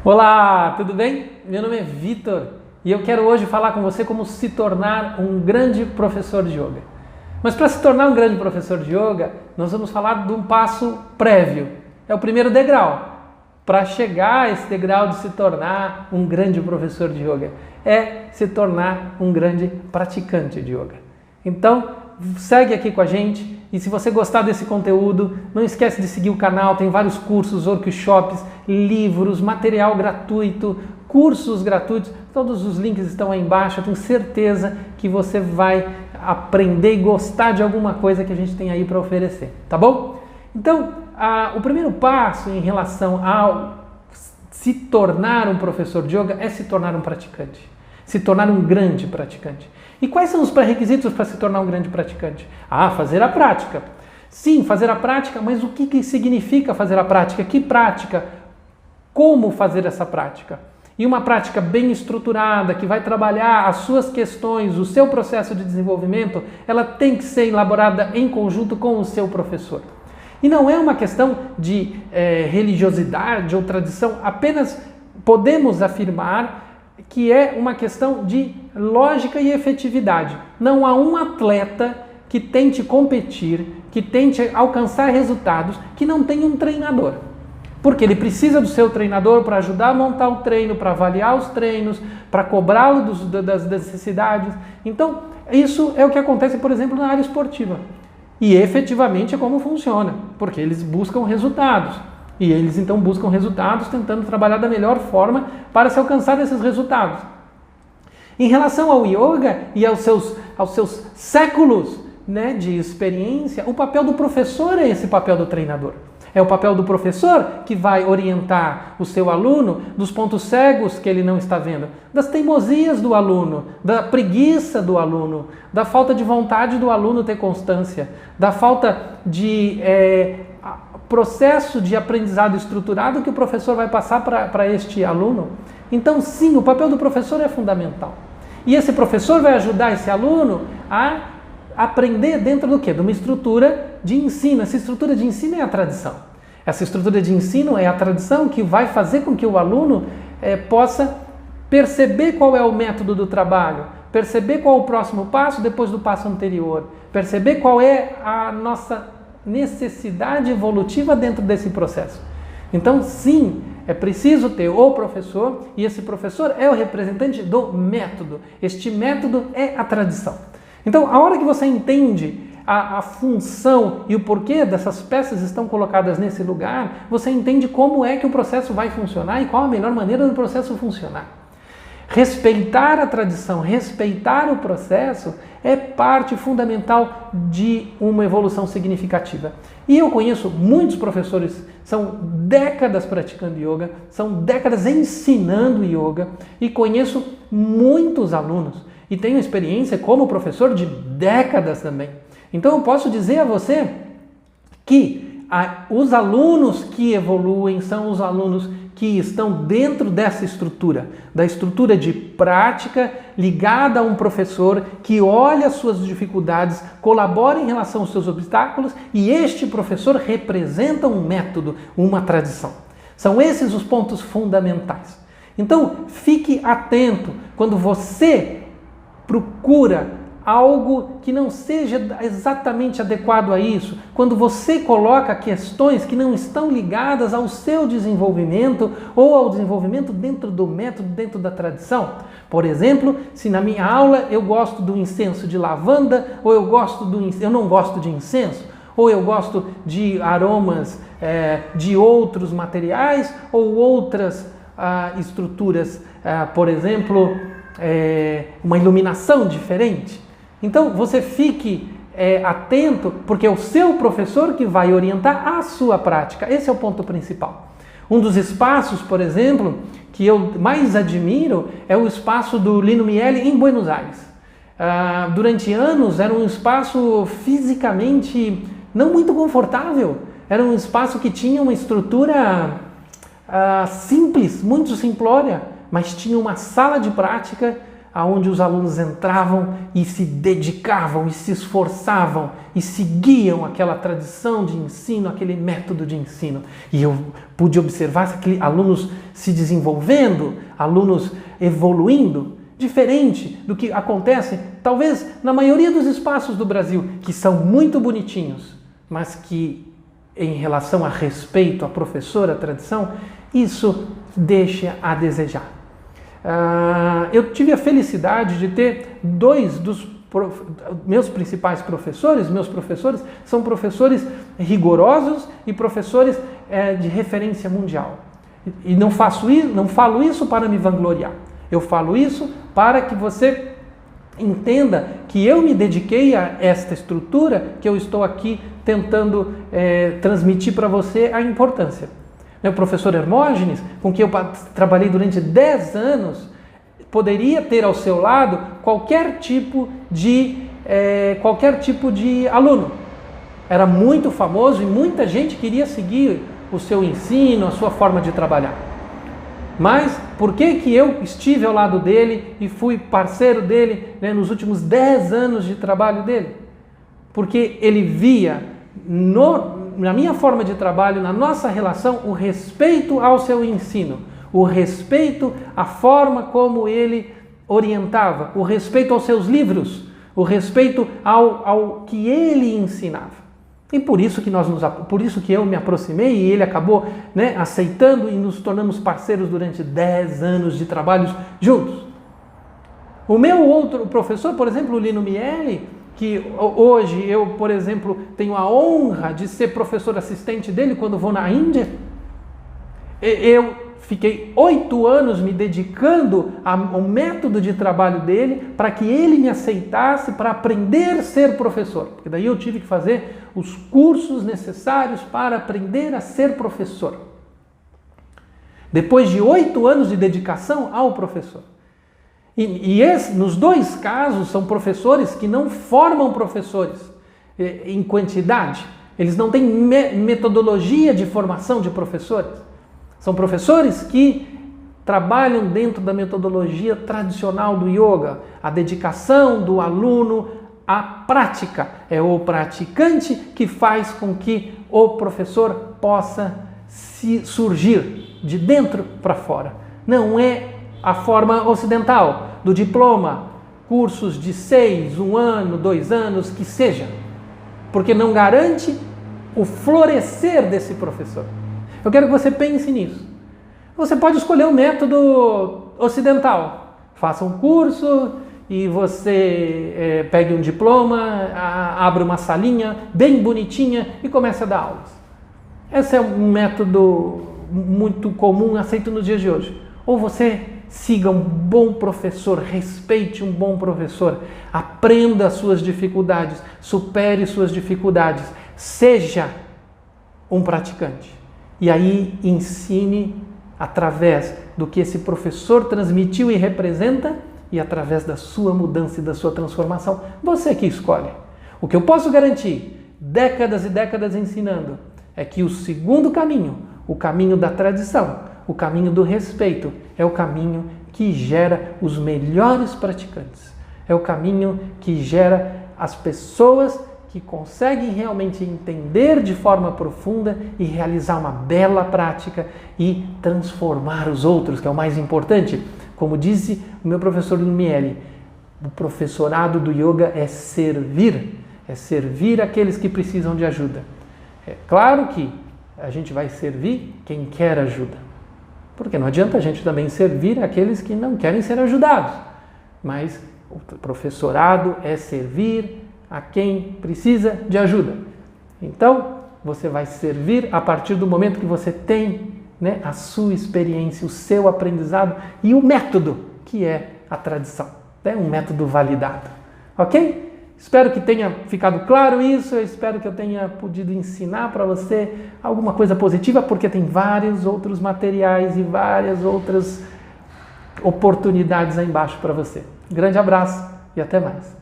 Olá, tudo bem? Meu nome é Vitor e eu quero hoje falar com você como se tornar um grande professor de yoga. Mas para se tornar um grande professor de yoga, nós vamos falar de um passo prévio. É o primeiro degrau. Para chegar a esse degrau de se tornar um grande professor de yoga, é se tornar um grande praticante de yoga. Então, segue aqui com a gente e se você gostar desse conteúdo, não esquece de seguir o canal, tem vários cursos, workshops, livros, material gratuito, cursos gratuitos, todos os links estão aí embaixo, eu tenho certeza que você vai aprender e gostar de alguma coisa que a gente tem aí para oferecer, tá bom? Então, o primeiro passo em relação ao se tornar um professor de yoga é se tornar um praticante, se tornar um grande praticante. E quais são os pré-requisitos para se tornar um grande praticante? Fazer a prática. Sim, fazer a prática, mas o que significa fazer a prática? Que prática? Como fazer essa prática? E uma prática bem estruturada, que vai trabalhar as suas questões, o seu processo de desenvolvimento, ela tem que ser elaborada em conjunto com o seu professor. E não é uma questão de religiosidade ou tradição, apenas podemos afirmar que é uma questão de lógica e efetividade. Não há um atleta que tente competir, que tente alcançar resultados, que não tenha um treinador. Porque ele precisa do seu treinador para ajudar a montar o treino, para avaliar os treinos, para cobrá-lo das necessidades. Então, isso é o que acontece, por exemplo, na área esportiva. E efetivamente é como funciona, porque eles buscam resultados. E eles então buscam resultados tentando trabalhar da melhor forma para se alcançar esses resultados. Em relação ao yoga e aos seus séculos, de experiência, o papel do professor é esse papel do treinador. É o papel do professor que vai orientar o seu aluno dos pontos cegos que ele não está vendo, das teimosias do aluno, da preguiça do aluno, da falta de vontade do aluno ter constância, da falta de processo de aprendizado estruturado que o professor vai passar para este aluno. Então, sim, o papel do professor é fundamental. E esse professor vai ajudar esse aluno a aprender dentro do quê? De uma estrutura de ensino. Essa estrutura de ensino é a tradição. Essa estrutura de ensino é a tradição que vai fazer com que o aluno possa perceber qual é o método do trabalho, perceber qual é o próximo passo depois do passo anterior, perceber qual é a nossa necessidade evolutiva dentro desse processo. Então, sim, é preciso ter o professor e esse professor é o representante do método. Este método é a tradição. Então, a hora que você entende a função e o porquê dessas peças estão colocadas nesse lugar, você entende como é que o processo vai funcionar e qual a melhor maneira do processo funcionar. Respeitar a tradição, respeitar o processo é parte fundamental de uma evolução significativa. E eu conheço muitos professores, são décadas praticando yoga, são décadas ensinando yoga e conheço muitos alunos e tenho experiência como professor de décadas também. Então eu posso dizer a você que os alunos que evoluem são os alunos que estão dentro dessa estrutura, da estrutura de prática ligada a um professor que olha as suas dificuldades, colabora em relação aos seus obstáculos e este professor representa um método, uma tradição. São esses os pontos fundamentais. Então, fique atento quando você procura algo que não seja exatamente adequado a isso, quando você coloca questões que não estão ligadas ao seu desenvolvimento ou ao desenvolvimento dentro do método, dentro da tradição. Por exemplo, se na minha aula eu gosto do incenso de lavanda ou eu não gosto de incenso, ou eu gosto de aromas de outros materiais ou outras estruturas, por exemplo, uma iluminação diferente. Então, você fique atento, porque é o seu professor que vai orientar a sua prática. Esse é o ponto principal. Um dos espaços, por exemplo, que eu mais admiro é o espaço do Lino Miele em Buenos Aires. Durante anos era um espaço fisicamente não muito confortável. Era um espaço que tinha uma estrutura simples, muito simplória, mas tinha uma sala de prática onde os alunos entravam e se dedicavam e se esforçavam e seguiam aquela tradição de ensino, aquele método de ensino. E eu pude observar aqueles alunos se desenvolvendo, alunos evoluindo, diferente do que acontece, talvez, na maioria dos espaços do Brasil, que são muito bonitinhos, mas que, em relação a respeito, a professor, a tradição, isso deixa a desejar. Eu tive a felicidade de ter dois dos meus principais professores. Meus professores são professores rigorosos e professores de referência mundial. E não falo isso para me vangloriar. Eu falo isso para que você entenda que eu me dediquei a esta estrutura que eu estou aqui tentando transmitir para você a importância. O professor Hermógenes, com quem eu trabalhei durante 10 anos, poderia ter ao seu lado qualquer tipo de aluno. Era muito famoso e muita gente queria seguir o seu ensino, a sua forma de trabalhar. Mas por que eu estive ao lado dele e fui parceiro dele, né, nos últimos 10 anos de trabalho dele? Porque ele via na minha forma de trabalho, na nossa relação, o respeito ao seu ensino, o respeito à forma como ele orientava, o respeito aos seus livros, o respeito ao que ele ensinava. E por isso que eu me aproximei e ele acabou, né, aceitando, e nos tornamos parceiros durante 10 anos de trabalhos juntos. O meu outro professor, por exemplo, o Lino Miele, que hoje eu, por exemplo, tenho a honra de ser professor assistente dele quando vou na Índia. Eu fiquei 8 anos me dedicando ao método de trabalho dele para que ele me aceitasse para aprender a ser professor. Porque daí eu tive que fazer os cursos necessários para aprender a ser professor. Depois de 8 anos de dedicação ao professor. Nos dois casos, são professores que não formam professores em quantidade. Eles não têm metodologia de formação de professores. São professores que trabalham dentro da metodologia tradicional do yoga. A dedicação do aluno à prática. É o praticante que faz com que o professor possa surgir de dentro para fora. Não é a forma ocidental, do diploma, cursos de 6, 1 ano, 2 anos, que seja, porque não garante o florescer desse professor. Eu quero que você pense nisso. Você pode escolher o método ocidental. Faça um curso e você pegue um diploma, abra uma salinha bem bonitinha e comece a dar aulas. Esse é um método muito comum, aceito nos dias de hoje. Ou você siga um bom professor, respeite um bom professor, aprenda as suas dificuldades, supere suas dificuldades, seja um praticante. E aí ensine através do que esse professor transmitiu e representa e através da sua mudança e da sua transformação. Você que escolhe. O que eu posso garantir, décadas e décadas ensinando, é que o segundo caminho, o caminho da tradição, o caminho do respeito, é o caminho que gera os melhores praticantes. É o caminho que gera as pessoas que conseguem realmente entender de forma profunda e realizar uma bela prática e transformar os outros, que é o mais importante. Como disse o meu professor Miele, o professorado do yoga é servir aqueles que precisam de ajuda. É claro que a gente vai servir quem quer ajuda. Porque não adianta a gente também servir aqueles que não querem ser ajudados. Mas o professorado é servir a quem precisa de ajuda. Então, você vai servir a partir do momento que você tem, né, a sua experiência, o seu aprendizado e o método, que é a tradição. É um método validado. Ok? Espero que tenha ficado claro isso, eu espero que eu tenha podido ensinar para você alguma coisa positiva, porque tem vários outros materiais e várias outras oportunidades aí embaixo para você. Grande abraço e até mais.